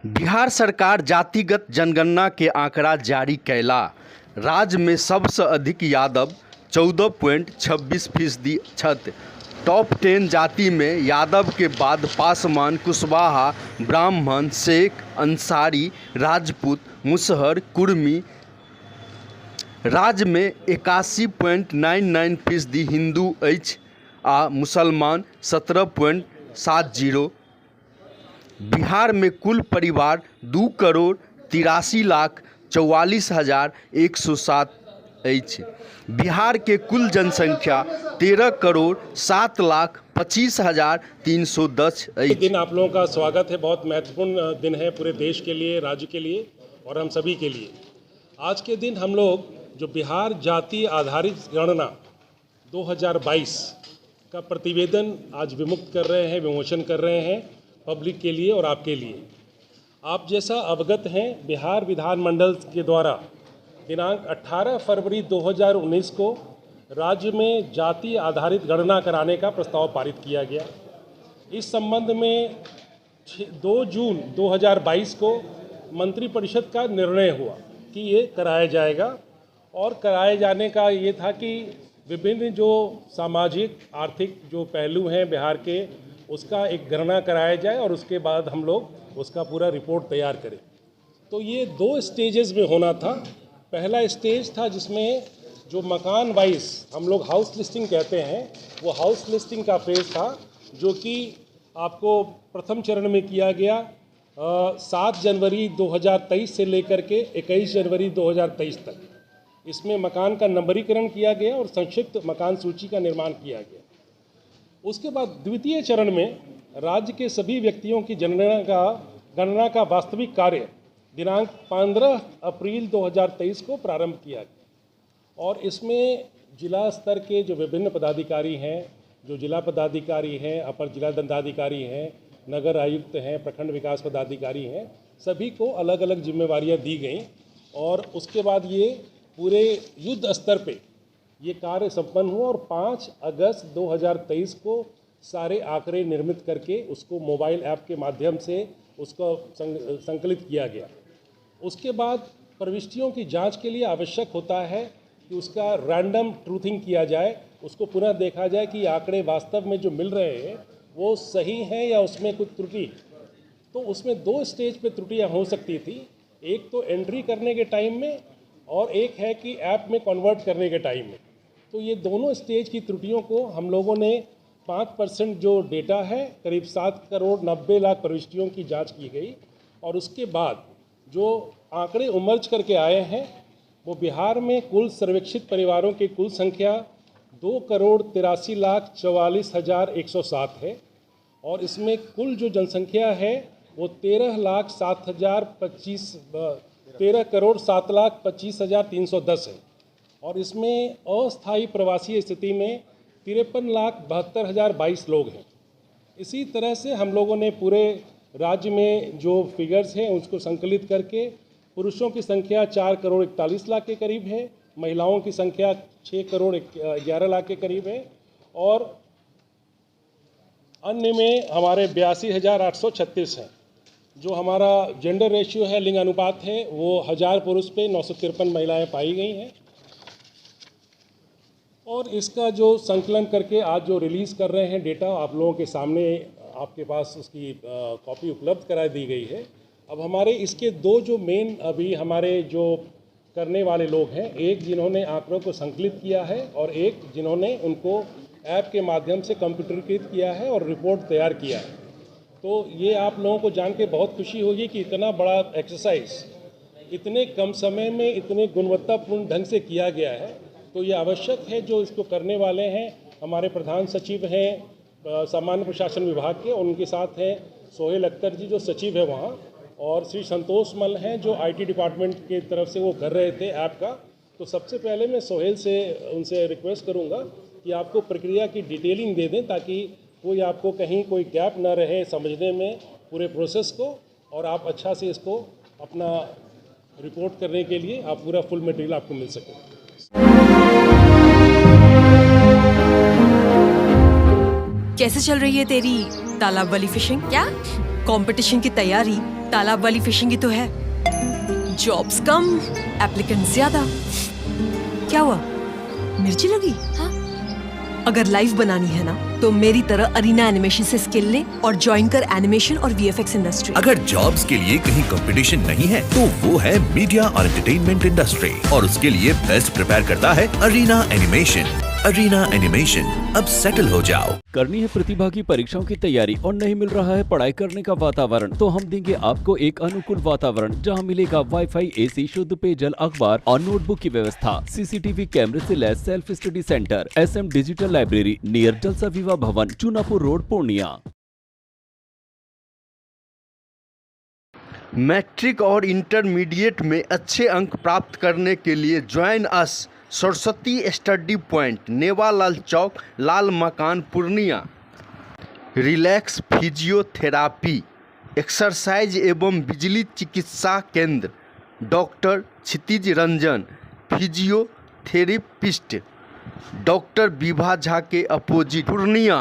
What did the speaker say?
बिहार सरकार जातिगत जनगणना के आंकड़ा जारी कैला। राज्य में सबसे अधिक यादव 14.26% छथि। टॉप 10 जाति में यादव के बाद पासवान, कुशवाहा, ब्राह्मण, शेख, अंसारी, राजपूत, मुसहर, कुर्मी। राज्य में 81.99% हिंदू अछि आ मुसलमान 17.70। बिहार में कुल परिवार 2,83,44,107 अछि। बिहार के कुल जनसंख्या 13,07,25,310 अछि। दिन आप लोगों का स्वागत है। बहुत महत्वपूर्ण दिन है पूरे देश के लिए, राज्य के लिए और हम सभी के लिए। आज के दिन हम लोग जो बिहार जाति आधारित गणना 2022 का प्रतिवेदन आज विमुक्त कर रहे हैं, विमोचन कर रहे हैं पब्लिक के लिए और आपके लिए। आप जैसा अवगत हैं, बिहार विधानमंडल के द्वारा दिनांक 18 फरवरी 2019 को राज्य में जाति आधारित गणना कराने का प्रस्ताव पारित किया गया। इस संबंध में 2 जून 2022 को मंत्रिपरिषद का निर्णय हुआ कि ये कराया जाएगा। और कराए जाने का ये था कि विभिन्न जो सामाजिक आर्थिक जो पहलू हैं बिहार के, उसका एक गणना कराया जाए और उसके बाद हम लोग उसका पूरा रिपोर्ट तैयार करें। तो ये 2 स्टेजेस में होना था। पहला स्टेज था जिसमें जो मकान वाइज हम लोग हाउस लिस्टिंग कहते हैं, वो हाउस लिस्टिंग का फेज था, जो कि आपको प्रथम चरण में किया गया 7 जनवरी 2023 से लेकर के 21 जनवरी 2023 तक। इसमें मकान का नंबरीकरण किया गया और संक्षिप्त मकान सूची का निर्माण किया गया। उसके बाद द्वितीय चरण में राज्य के सभी व्यक्तियों की गणना का वास्तविक कार्य दिनांक 15 अप्रैल 2023 को प्रारंभ किया गया। और इसमें जिला स्तर के जो विभिन्न पदाधिकारी हैं, जो जिला पदाधिकारी हैं, अपर जिला दंडाधिकारी हैं, नगर आयुक्त हैं, प्रखंड विकास पदाधिकारी हैं, सभी को अलग अलग जिम्मेवारियां दी गई। और उसके बाद ये पूरे युद्ध स्तर पे ये कार्य संपन्न हुआ और 5 अगस्त 2023 को सारे आंकड़े निर्मित करके उसको मोबाइल ऐप के माध्यम से उसको संकलित किया गया। उसके बाद प्रविष्टियों की जांच के लिए आवश्यक होता है कि उसका रैंडम ट्रूथिंग किया जाए, उसको पुनः देखा जाए कि आंकड़े वास्तव में जो मिल रहे हैं वो सही हैं या उसमें कुछ त्रुटि। तो उसमें 2 स्टेज पे त्रुटियां हो सकती थी। एक तो एंट्री करने के टाइम में और एक है कि ऐप में कन्वर्ट करने के टाइम में। तो ये दोनों स्टेज की त्रुटियों को हम लोगों ने 5% जो डेटा है, करीब 7,90,00,000 प्रविष्टियों की जांच की गई। और उसके बाद जो आंकड़े उमर्ज करके आए हैं वो बिहार में कुल सर्वेक्षित परिवारों की कुल संख्या 2,83,44,107 है। और इसमें कुल जो जनसंख्या है वो 13,07,25,310 है। और इसमें अस्थायी प्रवासी स्थिति में 53,72,022 लोग हैं। इसी तरह से हम लोगों ने पूरे राज्य में जो फिगर्स हैं उसको संकलित करके पुरुषों की संख्या 4,41,00,000 के करीब है, महिलाओं की संख्या 6,11,00,000 के करीब है और अन्य में हमारे 82,836 हैं। जो हमारा जेंडर रेशियो है, लिंग अनुपात है, वो 1000 पुरुष पे 953 महिलाएं पाई गई हैं। और इसका जो संकलन करके आज जो रिलीज़ कर रहे हैं डेटा, आप लोगों के सामने आपके पास उसकी कॉपी उपलब्ध करा दी गई है। अब हमारे इसके 2 जो मेन अभी हमारे जो करने वाले लोग हैं, एक जिन्होंने आंकड़ों को संकलित किया है और एक जिन्होंने उनको ऐप के माध्यम से कंप्यूटरीकृत किया है और रिपोर्ट तैयार किया है। तो ये आप लोगों को जान के बहुत खुशी होगी कि इतना बड़ा एक्सरसाइज इतने कम समय में इतने गुणवत्तापूर्ण ढंग से किया गया है। तो ये आवश्यक है। जो इसको करने वाले हैं हमारे प्रधान सचिव हैं सामान्य प्रशासन विभाग के, उनके साथ हैं सोहेल अख्तर जी जो सचिव है वहाँ, और श्री संतोष मल हैं जो IT डिपार्टमेंट की तरफ से वो कर रहे थे ऐप का। तो सबसे पहले मैं सोहेल से उनसे रिक्वेस्ट करूँगा कि आपको प्रक्रिया की डिटेलिंग दे दें ताकि कोई आपको कहीं कोई गैप न रहे समझने में पूरे प्रोसेस को, और आप अच्छा से इसको अपना रिपोर्ट करने के लिए आप पूरा फुल मटेरियल आपको मिल सके। कैसे चल रही है तेरी तालाब वाली फिशिंग? क्या कंपटीशन की तैयारी तालाब वाली फिशिंग ही तो है। जॉब्स कम, एप्लीकेंट ज्यादा। क्या हुआ, मिर्ची लगी? हाँ? अगर लाइव बनानी है ना तो मेरी तरह अरीना एनिमेशन से स्किल ले और ज्वाइन कर एनिमेशन और वीएफएक्स इंडस्ट्री। अगर जॉब्स के लिए कहीं कंपटीशन नहीं है तो वो है मीडिया और एंटरटेनमेंट इंडस्ट्री, और उसके लिए बेस्ट प्रिपेयर करता है अरीना एनिमेशन। अरीना एनिमेशन, अब सेटल हो जाओ। करनी है प्रतिभा की परीक्षाओं की तैयारी और नहीं मिल रहा है पढ़ाई करने का वातावरण, तो हम देंगे आपको एक अनुकूल वातावरण जहां मिलेगा वाईफाई, एसी, शुद्ध पेयजल, अखबार और नोटबुक की व्यवस्था, सीसीटीवी कैमरे से लैस self study centre, SM digital library near जलसा विवाह भवन, चूनापुर रोड, पूर्णिया। मैट्रिक और इंटरमीडिएट में अच्छे अंक प्राप्त करने के लिए join us Saraswati study point, Newalal चौक, लाल मकान, पूर्णिया। रिलैक्स फिजियोथेरापी, एक्सरसाइज एवं बिजली चिकित्सा केंद्र, doctor Kshitij Ranjan, physiotherapist, doctor Vibha Jha के अपोजिट, पूर्णिया।